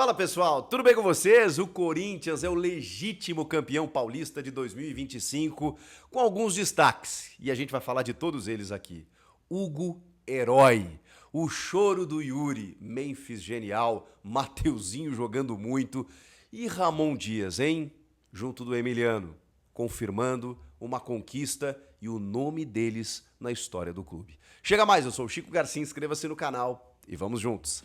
Fala pessoal, tudo bem com vocês? O Corinthians é o legítimo campeão paulista de 2025, com alguns destaques, e a gente vai falar de todos eles aqui. Hugo Herói, o choro do Yuri, Memphis genial, Mateuzinho jogando muito e Ramon Dias, hein? Junto do Emiliano, confirmando uma conquista e o nome deles na história do clube. Chega mais, eu sou o Chico Garcia, inscreva-se no canal e vamos juntos.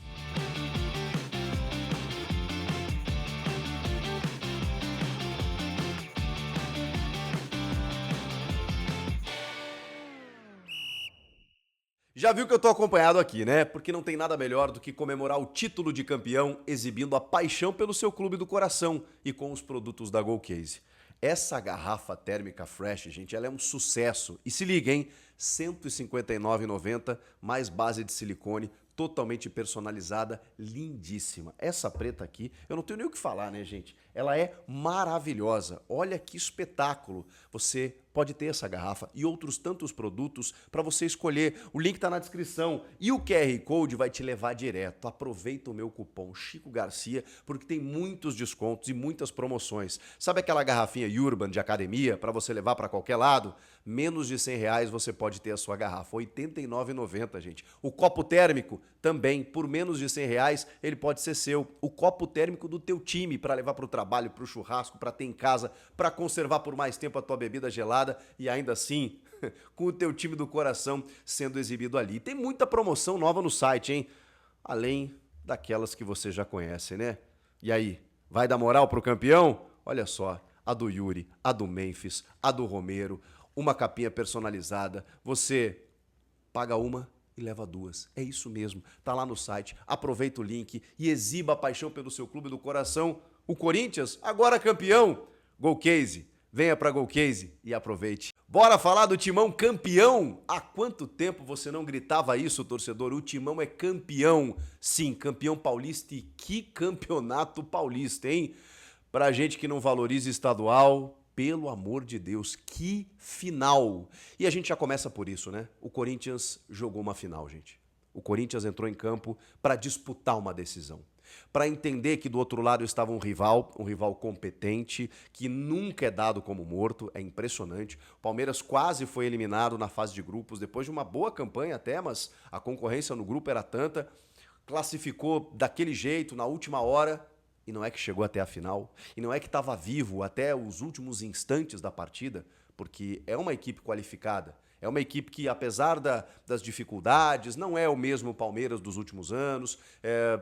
Já viu que eu tô acompanhado aqui, né? Porque não tem nada melhor do que comemorar o título de campeão exibindo a paixão pelo seu clube do coração e com os produtos da Golcase. Essa garrafa térmica Fresh, gente, ela é um sucesso. E se liga, hein? R$ 159,90, mais base de silicone, totalmente personalizada, lindíssima. Essa preta aqui, eu não tenho nem o que falar, né, gente? Ela é maravilhosa. Olha que espetáculo. Você pode ter essa garrafa e outros tantos produtos para você escolher. O link está na descrição e o QR Code vai te levar direto. Aproveita o meu cupom Chico Garcia porque tem muitos descontos e muitas promoções. Sabe aquela garrafinha Urban de academia para você levar para qualquer lado? Menos de R$ 100 você pode ter a sua garrafa. R$ 89,90, gente. O copo térmico também, por menos de R$ 100, ele pode ser seu. O copo térmico do teu time para levar para o trabalho, para o churrasco, para ter em casa, para conservar por mais tempo a tua bebida gelada e ainda assim com o teu time do coração sendo exibido ali. Tem muita promoção nova no site, hein? Além daquelas que você já conhece, né? E aí, vai dar moral pro campeão? Olha só, a do Yuri, a do Memphis, a do Romero, uma capinha personalizada. Você paga uma e leva duas. É isso mesmo. Tá lá no site. Aproveita o link e exiba a paixão pelo seu clube do coração. O Corinthians, agora campeão. Golcase. Venha para Golcase e aproveite. Bora falar do Timão campeão? Há quanto tempo você não gritava isso, torcedor? O Timão é campeão. Sim, campeão paulista e que campeonato paulista, hein? Pra gente que não valoriza estadual, pelo amor de Deus, que final! E a gente já começa por isso, né? O Corinthians jogou uma final, gente. O Corinthians entrou em campo para disputar uma decisão. Para entender que do outro lado estava um rival competente, que nunca é dado como morto, é impressionante. O Palmeiras quase foi eliminado na fase de grupos, depois de uma boa campanha até, mas a concorrência no grupo era tanta. Classificou daquele jeito, na última hora, e não é que chegou até a final, e não é que estava vivo até os últimos instantes da partida, porque é uma equipe qualificada. É uma equipe que, apesar das dificuldades, não é o mesmo Palmeiras dos últimos anos,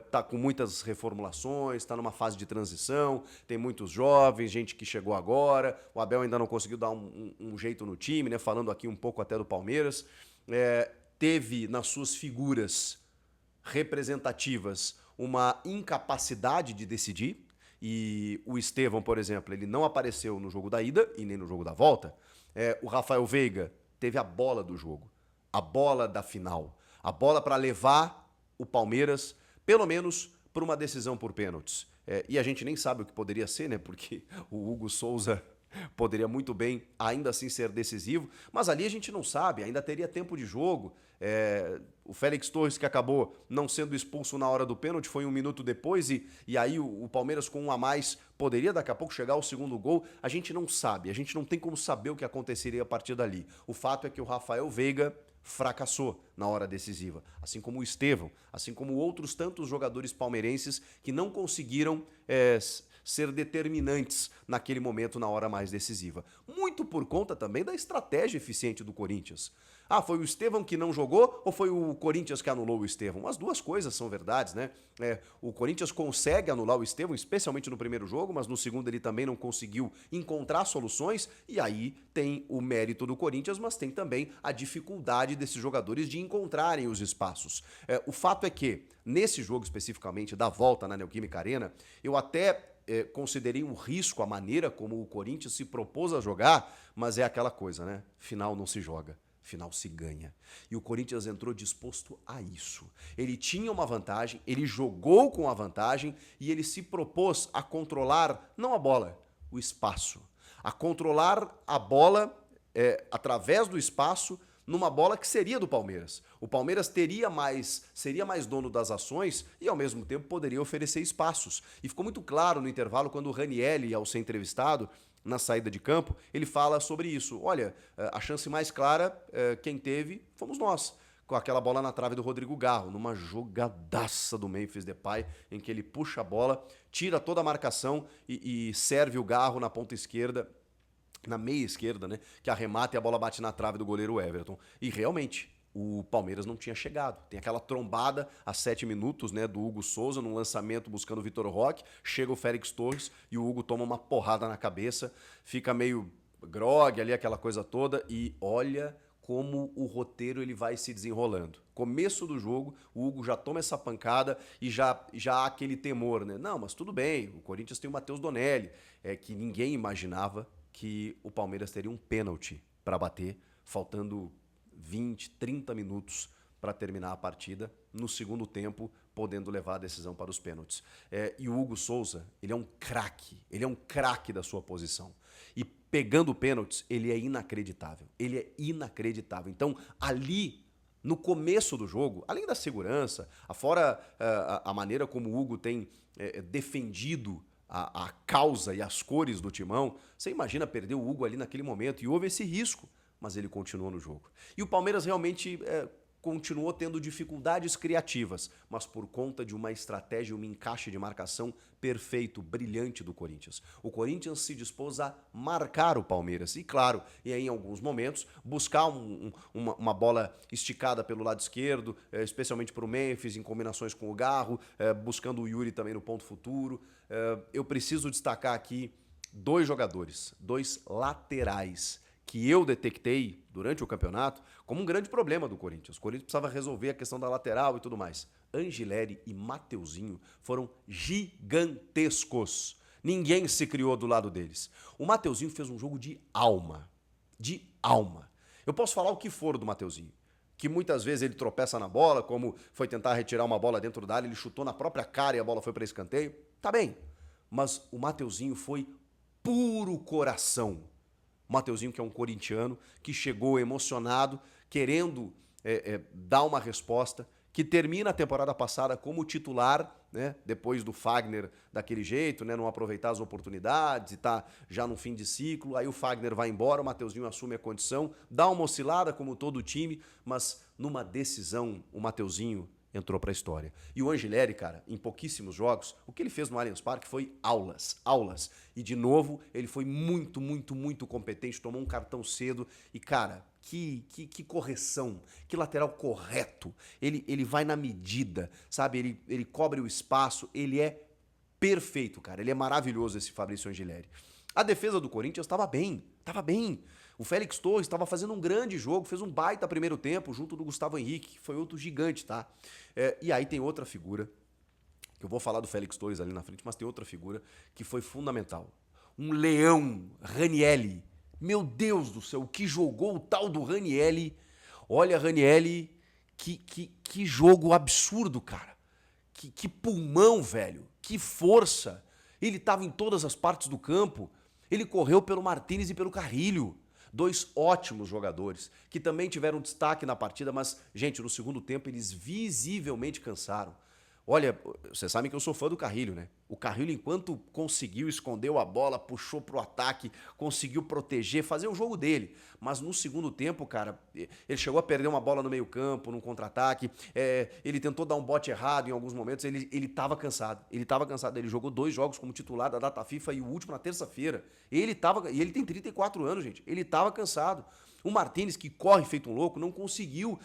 está com muitas reformulações, está numa fase de transição, tem muitos jovens, gente que chegou agora, o Abel ainda não conseguiu dar um jeito no time, né? Falando aqui um pouco até do Palmeiras. Teve nas suas figuras representativas uma incapacidade de decidir, e o Estevão, por exemplo, ele não apareceu no jogo da ida e nem no jogo da volta. O Rafael Veiga teve a bola do jogo, a bola da final, a bola para levar o Palmeiras, pelo menos, para uma decisão por pênaltis. E a gente nem sabe o que poderia ser, né? Porque o Hugo Souza poderia muito bem ainda assim ser decisivo, mas ali a gente não sabe, ainda teria tempo de jogo. O Félix Torres, que acabou não sendo expulso na hora do pênalti, foi 1 minuto depois, e aí o Palmeiras com um a mais poderia daqui a pouco chegar ao segundo gol. A gente não sabe, a gente não tem como saber o que aconteceria a partir dali. O fato é que o Rafael Veiga fracassou na hora decisiva, assim como o Estevão, assim como outros tantos jogadores palmeirenses que não conseguiram ser determinantes naquele momento, na hora mais decisiva. Muito por conta também da estratégia eficiente do Corinthians. Foi o Estevão que não jogou ou foi o Corinthians que anulou o Estevão? As duas coisas são verdades, né? O Corinthians consegue anular o Estevão, especialmente no primeiro jogo, mas no segundo ele também não conseguiu encontrar soluções, e aí tem o mérito do Corinthians, mas tem também a dificuldade desses jogadores de encontrarem os espaços. O fato é que, nesse jogo especificamente, da volta na Neoquímica Arena, eu até considerei um risco a maneira como o Corinthians se propôs a jogar, mas é aquela coisa, né? Final não se joga. Final se ganha. E o Corinthians entrou disposto a isso. Ele tinha uma vantagem, ele jogou com a vantagem e ele se propôs a controlar, não a bola, o espaço. A controlar a bola através do espaço, numa bola que seria do Palmeiras. O Palmeiras seria mais dono das ações e ao mesmo tempo poderia oferecer espaços. E ficou muito claro no intervalo quando o Ranielli, ao ser entrevistado na saída de campo, ele fala sobre isso. Olha, a chance mais clara, quem teve, fomos nós. Com aquela bola na trave do Rodrigo Garro, numa jogadaça do Memphis Depay, em que ele puxa a bola, tira toda a marcação e serve o Garro na ponta esquerda, na meia esquerda, né? Que arremata e a bola bate na trave do goleiro Everton. E realmente, o Palmeiras não tinha chegado. Tem aquela trombada a 7 minutos, né, do Hugo Souza, num lançamento buscando o Vitor Roque. Chega o Félix Torres e o Hugo toma uma porrada na cabeça, fica meio grogue ali, aquela coisa toda, e olha como o roteiro ele vai se desenrolando. Começo do jogo, o Hugo já toma essa pancada e já há aquele temor, né? Não, mas tudo bem, o Corinthians tem o Matheus Donelli, que ninguém imaginava que o Palmeiras teria um pênalti para bater, faltando 20, 30 minutos para terminar a partida, no segundo tempo, podendo levar a decisão para os pênaltis. E o Hugo Souza, ele é um craque da sua posição. E pegando pênaltis, ele é inacreditável. Então, ali, no começo do jogo, além da segurança, fora a maneira como o Hugo tem defendido a causa e as cores do Timão, você imagina perder o Hugo ali naquele momento, e houve esse risco, mas ele continuou no jogo. E o Palmeiras realmente continuou tendo dificuldades criativas, mas por conta de uma estratégia, um encaixe de marcação perfeito, brilhante do Corinthians. O Corinthians se dispôs a marcar o Palmeiras e, claro, em alguns momentos, buscar uma bola esticada pelo lado esquerdo, especialmente para o Memphis, em combinações com o Garro, buscando o Yuri também no ponto futuro. Eu preciso destacar aqui dois jogadores, dois laterais, que eu detectei durante o campeonato como um grande problema do Corinthians. O Corinthians precisava resolver a questão da lateral e tudo mais. Angileri e Mateuzinho foram gigantescos. Ninguém se criou do lado deles. O Mateuzinho fez um jogo de alma. De alma. Eu posso falar o que for do Mateuzinho. Que muitas vezes ele tropeça na bola, como foi tentar retirar uma bola dentro da área, ele chutou na própria cara e a bola foi para escanteio. Tá bem. Mas o Mateuzinho foi puro coração. O Mateuzinho, que é um corintiano, que chegou emocionado, querendo dar uma resposta, que termina a temporada passada como titular, né, depois do Fagner daquele jeito, né, não aproveitar as oportunidades e tá já no fim de ciclo. Aí o Fagner vai embora, o Mateuzinho assume a condição, dá uma oscilada como todo o time, mas numa decisão o Mateuzinho entrou para a história. E o Angileri, cara, em pouquíssimos jogos, o que ele fez no Allianz Parque foi aulas. E, de novo, ele foi muito, muito, muito competente, tomou um cartão cedo e, cara, que correção, que lateral correto. Ele vai na medida, sabe? Ele cobre o espaço, ele é perfeito, cara. Ele é maravilhoso, esse Fabrício Angileri. A defesa do Corinthians estava bem. O Félix Torres estava fazendo um grande jogo, fez um baita primeiro tempo junto do Gustavo Henrique, que foi outro gigante, tá? E aí tem outra figura, que eu vou falar do Félix Torres ali na frente, mas tem outra figura que foi fundamental. Um leão, Ranielli. Meu Deus do céu, que jogou o tal do Ranielli. Olha, Ranielli, que jogo absurdo, cara. Que pulmão, velho. Que força. Ele estava em todas as partes do campo. Ele correu pelo Martínez e pelo Carrilho. Dois ótimos jogadores, que também tiveram destaque na partida, mas, gente, no segundo tempo eles visivelmente cansaram. Olha, vocês sabem que eu sou fã do Carrilho, né? O Carrilho, enquanto conseguiu, escondeu a bola, puxou pro ataque, conseguiu proteger, fazer o jogo dele. Mas no segundo tempo, cara, ele chegou a perder uma bola no meio campo, num contra-ataque, ele tentou dar um bote errado em alguns momentos, ele tava cansado. Ele jogou 2 jogos como titular da data FIFA e o último na terça-feira. E ele tem 34 anos, gente. Ele tava cansado. O Martínez, que corre feito um louco, não conseguiu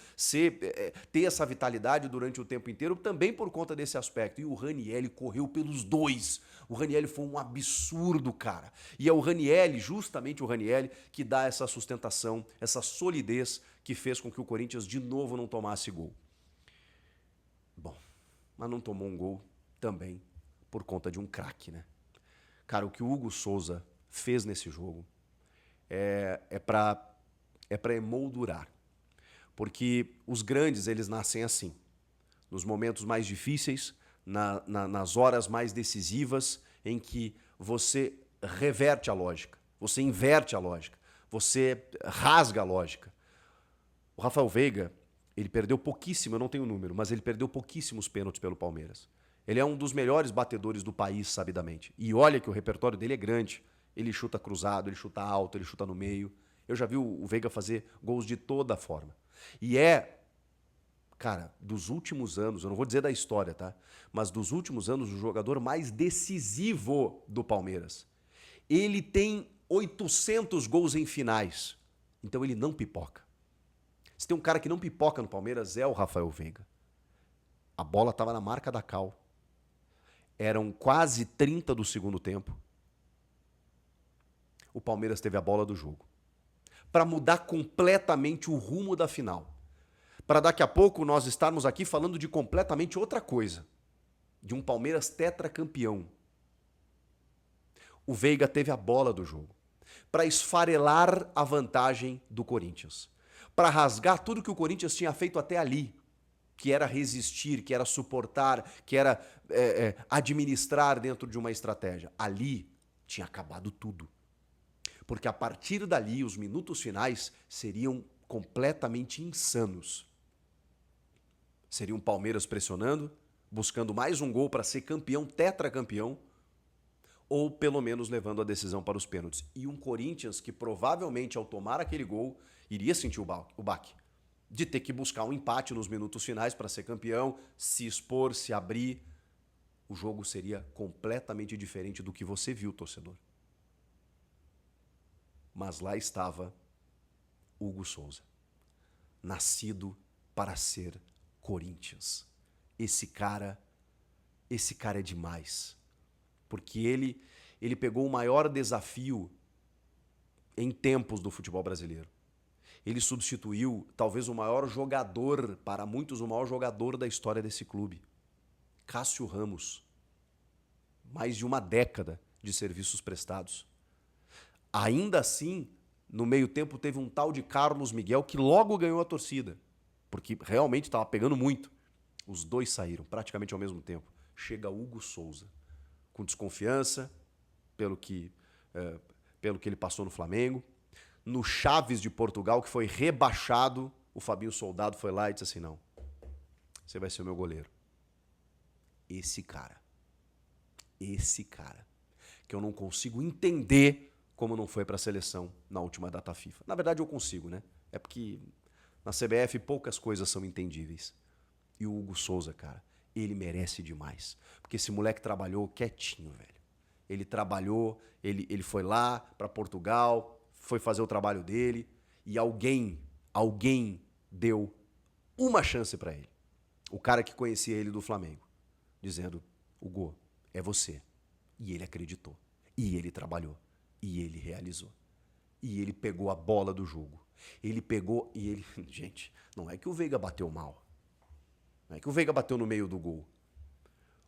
ter essa vitalidade durante o tempo inteiro, também por conta desse aspecto. E o Ranielli correu pelos dois. O Ranielli foi um absurdo, cara. E é o Ranielli, justamente o Ranielli, que dá essa sustentação, essa solidez que fez com que o Corinthians de novo não tomasse gol. Bom, mas não tomou um gol também por conta de um craque, né? Cara, o que o Hugo Souza fez nesse jogo é para emoldurar. Porque os grandes, eles nascem assim. Nos momentos mais difíceis, nas horas mais decisivas, em que você reverte a lógica, você inverte a lógica, você rasga a lógica. O Rafael Veiga, ele perdeu pouquíssimo, eu não tenho o número, mas ele perdeu pouquíssimos pênaltis pelo Palmeiras. Ele é um dos melhores batedores do país, sabidamente. E olha que o repertório dele é grande. Ele chuta cruzado, ele chuta alto, ele chuta no meio. Eu já vi o Veiga fazer gols de toda forma. E cara, dos últimos anos, eu não vou dizer da história, tá? Mas dos últimos anos, o jogador mais decisivo do Palmeiras. Ele tem 800 gols em finais. Então ele não pipoca. Se tem um cara que não pipoca no Palmeiras, é o Rafael Veiga. A bola estava na marca da Cal. Eram quase 30 do segundo tempo. O Palmeiras teve a bola do jogo. Para mudar completamente o rumo da final. Para daqui a pouco nós estarmos aqui falando de completamente outra coisa. De um Palmeiras tetracampeão. O Veiga teve a bola do jogo. Para esfarelar a vantagem do Corinthians. Para rasgar tudo que o Corinthians tinha feito até ali. Que era resistir, que era suportar, que era administrar dentro de uma estratégia. Ali tinha acabado tudo. Porque a partir dali, os minutos finais seriam completamente insanos. Seria um Palmeiras pressionando, buscando mais um gol para ser campeão, tetracampeão, ou pelo menos levando a decisão para os pênaltis. E um Corinthians que provavelmente, ao tomar aquele gol, iria sentir o baque. De ter que buscar um empate nos minutos finais para ser campeão, se expor, se abrir. O jogo seria completamente diferente do que você viu, torcedor. Mas lá estava Hugo Souza, nascido para ser Corinthians. Esse cara é demais. Porque ele pegou o maior desafio em tempos do futebol brasileiro. Ele substituiu talvez o maior jogador, para muitos o maior jogador da história desse clube. Cássio Ramos. Mais de uma década de serviços prestados. Ainda assim, no meio tempo teve um tal de Carlos Miguel que logo ganhou a torcida. Porque realmente estava pegando muito. Os dois saíram praticamente ao mesmo tempo. Chega Hugo Souza. Com desconfiança, pelo que ele passou no Flamengo. No Chaves de Portugal, que foi rebaixado, o Fabinho Soldado foi lá e disse assim, não, você vai ser o meu goleiro. Esse cara, que eu não consigo entender como não foi para a seleção na última data FIFA. Na verdade eu consigo, né? É porque na CBF poucas coisas são entendíveis. E o Hugo Souza, cara, ele merece demais. Porque esse moleque trabalhou quietinho, velho. Ele trabalhou, ele foi lá para Portugal, foi fazer o trabalho dele e alguém deu uma chance para ele. O cara que conhecia ele do Flamengo, dizendo, Hugo, é você. E ele acreditou. E ele trabalhou. E ele realizou. E ele pegou a bola do jogo. Ele pegou e ele... Gente, não é que o Veiga bateu mal. Não é que o Veiga bateu no meio do gol.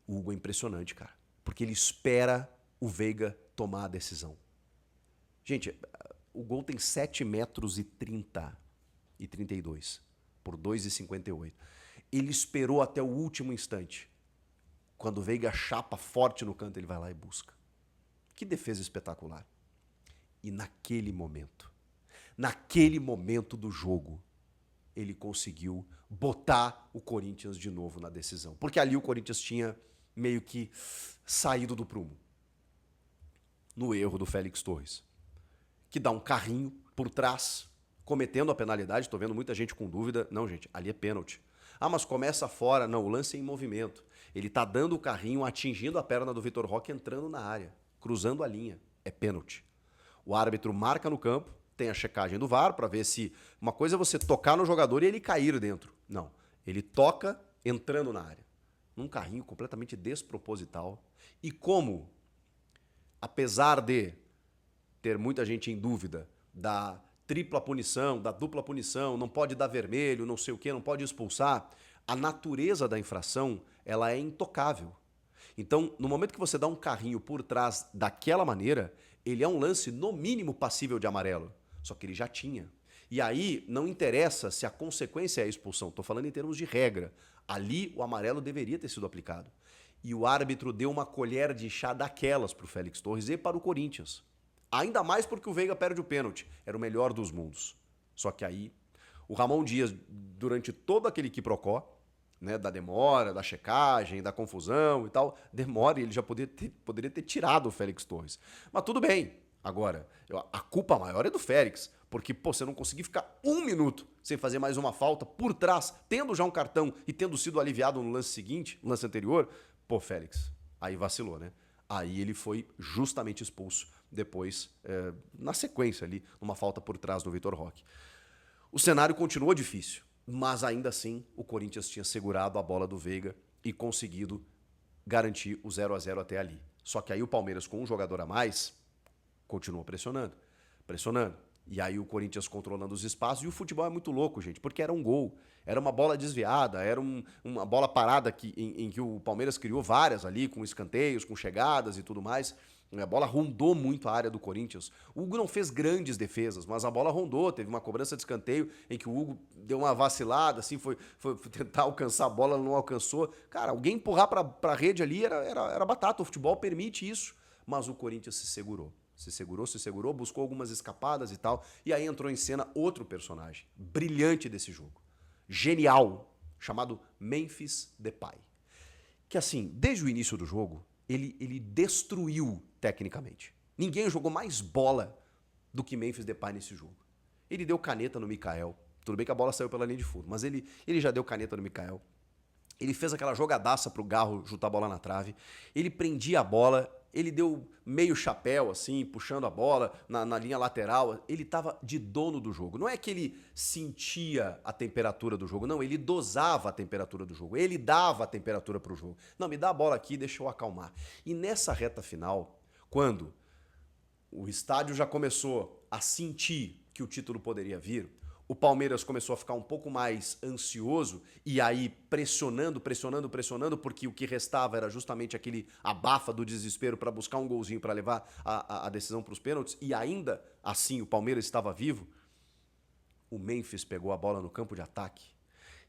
O Hugo é impressionante, cara. Porque ele espera o Veiga tomar a decisão. Gente, o gol tem 7 metros e 30 e 32 por 2,58. Ele esperou até o último instante. Quando o Veiga chapa forte no canto, ele vai lá e busca. Que defesa espetacular. E naquele momento do jogo, ele conseguiu botar o Corinthians de novo na decisão. Porque ali o Corinthians tinha meio que saído do prumo. No erro do Félix Torres. Que dá um carrinho por trás, cometendo a penalidade. Estou vendo muita gente com dúvida. Não, gente, ali é pênalti. Ah, mas começa fora. Não, o lance é em movimento. Ele está dando o carrinho, atingindo a perna do Vitor Roque, entrando na área, cruzando a linha. É pênalti. O árbitro marca no campo, tem a checagem do VAR para ver se... Uma coisa é você tocar no jogador e ele cair dentro. Não, ele toca entrando na área. Num carrinho completamente desproposital. E como, apesar de ter muita gente em dúvida da tripla punição, da dupla punição, não pode dar vermelho, não sei o quê, não pode expulsar, a natureza da infração, ela é intocável. Então, no momento que você dá um carrinho por trás daquela maneira, ele é um lance, no mínimo, passível de amarelo. Só que ele já tinha. E aí, não interessa se a consequência é a expulsão. Estou falando em termos de regra. Ali, o amarelo deveria ter sido aplicado. E o árbitro deu uma colher de chá daquelas para o Félix Torres e para o Corinthians. Ainda mais porque o Veiga perde o pênalti. Era o melhor dos mundos. Só que aí, O Ramon Dias, durante todo aquele quiprocó, né, da demora, da checagem, da confusão e tal, demora e ele já poderia ter tirado o Félix Torres. Mas tudo bem. Agora, a culpa maior é do Félix, porque pô, você não conseguir ficar 1 minuto sem fazer mais uma falta por trás, tendo já um cartão e tendo sido aliviado no lance seguinte, no lance anterior, pô, Félix, aí vacilou, né? Aí ele foi justamente expulso depois, na sequência ali, numa falta por trás do Vitor Roque. O cenário continuou difícil, mas ainda assim o Corinthians tinha segurado a bola do Veiga e conseguido garantir o 0-0 até ali. Só que aí o Palmeiras, com um jogador a mais, continuou pressionando. E aí o Corinthians controlando os espaços. E o futebol é muito louco, gente, porque era um gol. Era uma bola desviada, era uma bola parada em que o Palmeiras criou várias ali, com escanteios, com chegadas e tudo mais. A bola rondou muito a área do Corinthians. O Hugo não fez grandes defesas, mas a bola rondou. Teve uma cobrança de escanteio em que o Hugo deu uma vacilada, assim, foi tentar alcançar a bola, não alcançou. Cara, alguém empurrar pra rede ali era batata. O futebol permite isso. Mas o Corinthians se segurou. Se segurou, buscou algumas escapadas e tal. E aí entrou em cena outro personagem brilhante desse jogo. Genial, chamado Memphis Depay. Que assim, desde o início do jogo, ele destruiu tecnicamente. Ninguém jogou mais bola do que Memphis Depay nesse jogo. Ele deu caneta no Mikael. Tudo bem que a bola saiu pela linha de fundo, mas ele já deu caneta no Mikael. Ele fez aquela jogadaça pro Garro chutar a bola na trave. Ele prendia a bola, ele deu meio chapéu, assim, puxando a bola na linha lateral. Ele estava de dono do jogo. Não é que ele sentia a temperatura do jogo, não. Ele dosava a temperatura do jogo. Ele dava a temperatura pro jogo. Não, me dá a bola aqui, deixa eu acalmar. E nessa reta final, quando o estádio já começou a sentir que o título poderia vir, o Palmeiras começou a ficar um pouco mais ansioso e aí pressionando, porque o que restava era justamente aquele abafa do desespero para buscar um golzinho para levar a decisão para os pênaltis, e ainda assim o Palmeiras estava vivo. O Memphis pegou a bola no campo de ataque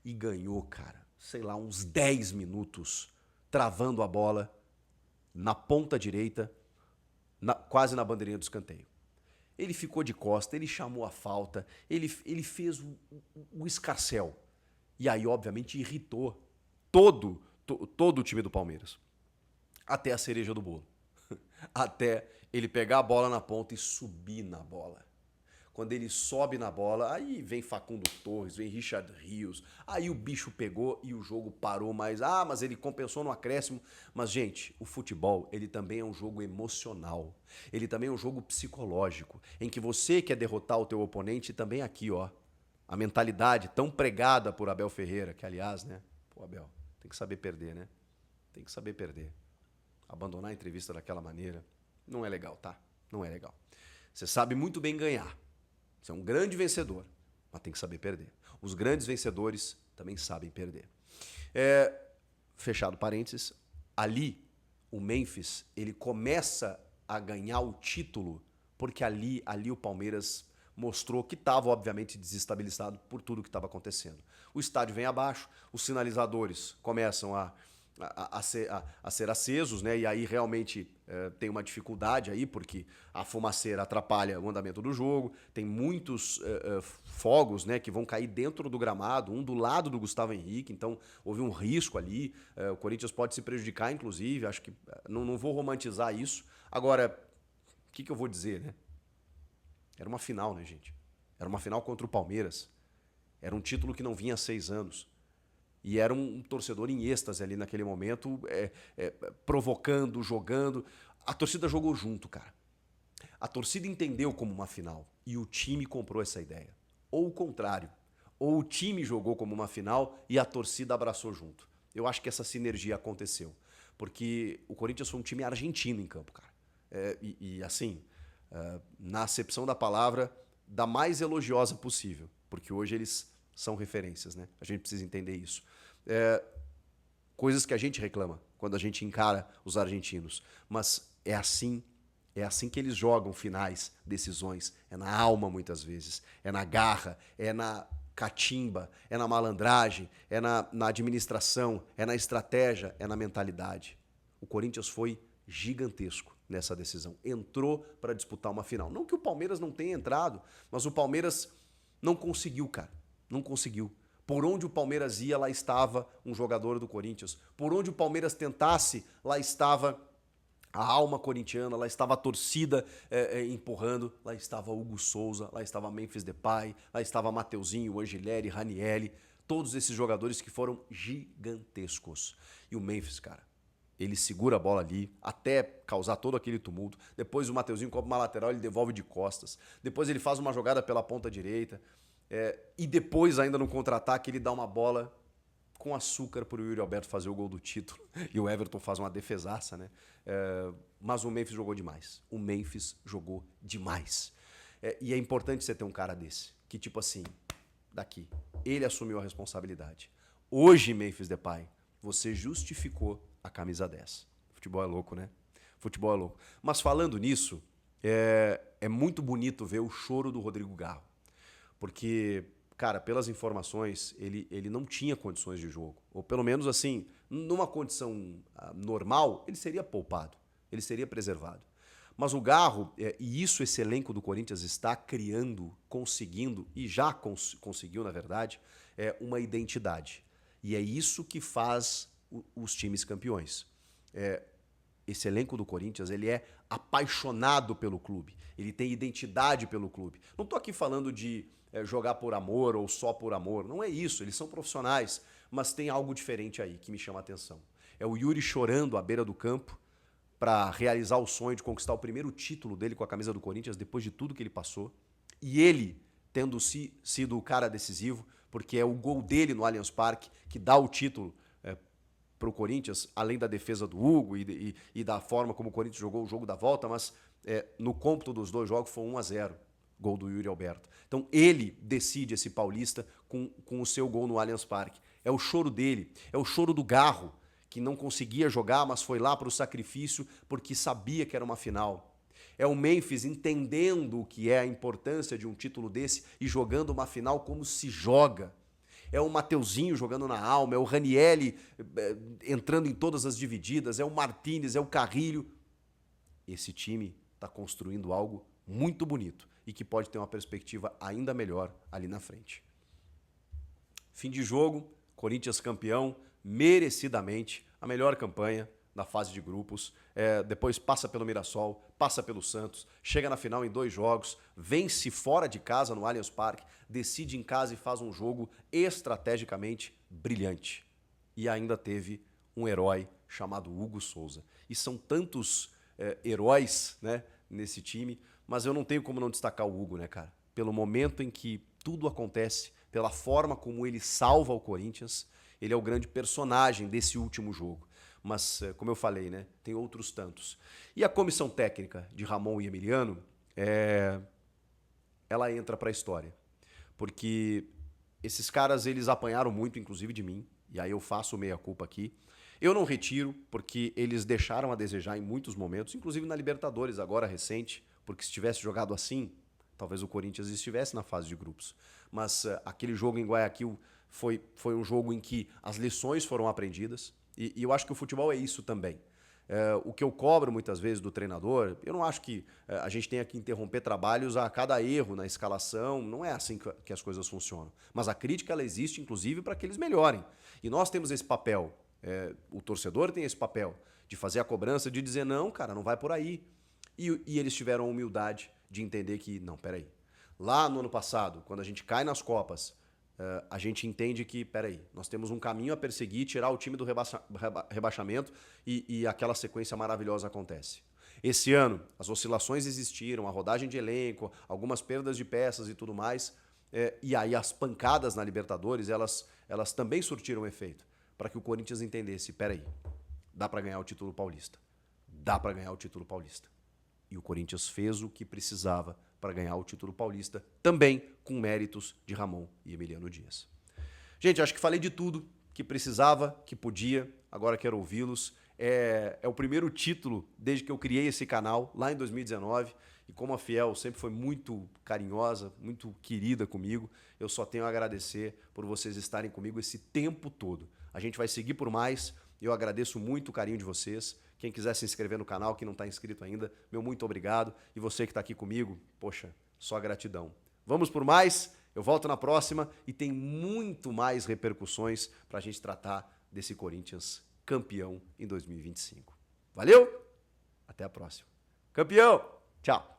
e ganhou, cara, sei lá, uns 10 minutos travando a bola na ponta direita, quase na bandeirinha do escanteio. Ele ficou de costa, ele chamou a falta, ele fez o escarcéu. E aí, obviamente, irritou todo o time do Palmeiras. Até a cereja do bolo. Até ele pegar a bola na ponta e subir na bola. Quando ele sobe na bola, aí vem Facundo Torres, vem Richard Rios, aí o bicho pegou e o jogo parou, mas ele compensou no acréscimo. Mas, gente, o futebol, ele também é um jogo emocional, ele também é um jogo psicológico, em que você quer derrotar o teu oponente também aqui, ó, a mentalidade tão pregada por Abel Ferreira, que aliás, né, pô, Abel, tem que saber perder, né? Tem que saber perder. Abandonar a entrevista daquela maneira não é legal, tá? Não é legal. Você sabe muito bem ganhar. Você é um grande vencedor, mas tem que saber perder. Os grandes vencedores também sabem perder. Fechado parênteses, ali o Memphis ele começa a ganhar o título porque ali o Palmeiras mostrou que estava, obviamente, desestabilizado por tudo que estava acontecendo. O estádio vem abaixo, os sinalizadores começam a ser acesos, né? E aí realmente tem uma dificuldade aí, porque a fumaceira atrapalha o andamento do jogo, tem muitos fogos, né, que vão cair dentro do gramado, um do lado do Gustavo Henrique, então houve um risco ali, o Corinthians pode se prejudicar, inclusive, acho que não vou romantizar isso. Agora, o que eu vou dizer, né? Era uma final, né, gente? Era uma final contra o Palmeiras, era um título que não vinha há 6 anos. E era um torcedor em êxtase ali naquele momento, provocando, jogando. A torcida jogou junto, cara. A torcida entendeu como uma final e o time comprou essa ideia. Ou o contrário. Ou o time jogou como uma final e a torcida abraçou junto. Eu acho que essa sinergia aconteceu. Porque o Corinthians foi um time argentino em campo, cara. Assim, na acepção da palavra, da mais elogiosa possível. Porque hoje eles são referências, né? A gente precisa entender isso. Coisas que a gente reclama quando a gente encara os argentinos. Mas é assim que eles jogam finais, decisões. É na alma, muitas vezes. É na garra, é na catimba, é na malandragem, é na administração, é na estratégia, é na mentalidade. O Corinthians foi gigantesco nessa decisão. Entrou para disputar uma final. Não que o Palmeiras não tenha entrado, mas o Palmeiras não conseguiu, cara. Não conseguiu. Por onde o Palmeiras ia, lá estava um jogador do Corinthians. Por onde o Palmeiras tentasse, lá estava a alma corintiana, lá estava a torcida empurrando, lá estava Hugo Souza, lá estava Memphis Depay, lá estava Mateuzinho, Angileri, Ranieri, todos esses jogadores que foram gigantescos. E o Memphis, cara, ele segura a bola ali até causar todo aquele tumulto. Depois o Mateuzinho cobra uma lateral, ele devolve de costas. Depois ele faz uma jogada pela ponta direita. E depois, ainda no contra-ataque, ele dá uma bola com açúcar para o Yuri Alberto fazer o gol do título. E o Everton faz uma defesaça, né? Mas o Memphis jogou demais. O Memphis jogou demais. E é importante você ter um cara desse. Que tipo assim, daqui, ele assumiu a responsabilidade. Hoje, Memphis Depay, você justificou a camisa 10. Futebol é louco, né? Futebol é louco. Mas falando nisso, é muito bonito ver o choro do Rodrigo Garro. Porque, cara, pelas informações, ele não tinha condições de jogo. Ou pelo menos assim, numa condição normal, ele seria poupado, ele seria preservado. Mas o Garro, e isso esse elenco do Corinthians está criando, conseguindo, e já conseguiu, na verdade, uma identidade. E é isso que faz os times campeões. Esse elenco do Corinthians, ele é apaixonado pelo clube, ele tem identidade pelo clube. Não estou aqui falando de jogar por amor ou só por amor, não é isso, eles são profissionais, mas tem algo diferente aí que me chama a atenção. É o Yuri chorando à beira do campo para realizar o sonho de conquistar o primeiro título dele com a camisa do Corinthians depois de tudo que ele passou, e ele tendo sido o cara decisivo, porque é o gol dele no Allianz Parque que dá o título para o Corinthians, além da defesa do Hugo e da forma como o Corinthians jogou o jogo da volta, mas no cômputo dos dois jogos foi 1-0, gol do Yuri Alberto. Então ele decide esse paulista com o seu gol no Allianz Parque. É o choro dele, é o choro do Garro, que não conseguia jogar, mas foi lá para o sacrifício porque sabia que era uma final. É o Memphis entendendo o que é a importância de um título desse e jogando uma final como se joga. É o Mateuzinho jogando na alma, é o Ranieri entrando em todas as divididas, é o Martínez, é o Carrilho. Esse time está construindo algo muito bonito e que pode ter uma perspectiva ainda melhor ali na frente. Fim de jogo, Corinthians campeão, merecidamente, a melhor campanha da fase de grupos, depois passa pelo Mirassol, passa pelo Santos, chega na final em 2 jogos, vence fora de casa no Allianz Parque, decide em casa e faz um jogo estrategicamente brilhante. E ainda teve um herói chamado Hugo Souza. E são tantos heróis, né, nesse time, mas eu não tenho como não destacar o Hugo, né, cara? Pelo momento em que tudo acontece, pela forma como ele salva o Corinthians, ele é o grande personagem desse último jogo. Mas, como eu falei, né, tem outros tantos. E a comissão técnica de Ramon e Emiliano, ela entra para a história. Porque esses caras, eles apanharam muito, inclusive de mim, e aí eu faço meia-culpa aqui. Eu não retiro, porque eles deixaram a desejar em muitos momentos, inclusive na Libertadores, agora recente, porque se tivesse jogado assim, talvez o Corinthians estivesse na fase de grupos. Mas aquele jogo em Guayaquil foi um jogo em que as lições foram aprendidas, e eu acho que o futebol é isso também. O que eu cobro muitas vezes do treinador, eu não acho que a gente tenha que interromper trabalhos a cada erro na escalação, não é assim que as coisas funcionam. Mas a crítica ela existe, inclusive, para que eles melhorem. E nós temos esse papel, o torcedor tem esse papel de fazer a cobrança, de dizer, não, cara, não vai por aí. E eles tiveram a humildade de entender que, não, peraí. Lá no ano passado, quando a gente cai nas Copas, a gente entende que, peraí, nós temos um caminho a perseguir, tirar o time do rebaixamento e aquela sequência maravilhosa acontece. Esse ano, as oscilações existiram, a rodagem de elenco, algumas perdas de peças e tudo mais, e aí as pancadas na Libertadores, elas também surtiram efeito, para que o Corinthians entendesse, peraí, dá para ganhar o título paulista. Dá para ganhar o título paulista. E o Corinthians fez o que precisava para ganhar o título paulista, também com méritos de Ramon e Emiliano Dias. Gente, acho que falei de tudo que precisava, que podia, agora quero ouvi-los. É o primeiro título desde que eu criei esse canal, lá em 2019, e como a Fiel sempre foi muito carinhosa, muito querida comigo, eu só tenho a agradecer por vocês estarem comigo esse tempo todo. A gente vai seguir por mais, eu agradeço muito o carinho de vocês. Quem quiser se inscrever no canal, que não está inscrito ainda, meu muito obrigado. E você que está aqui comigo, poxa, só gratidão. Vamos por mais? Eu volto na próxima e tem muito mais repercussões para a gente tratar desse Corinthians campeão em 2025. Valeu? Até a próxima. Campeão! Tchau!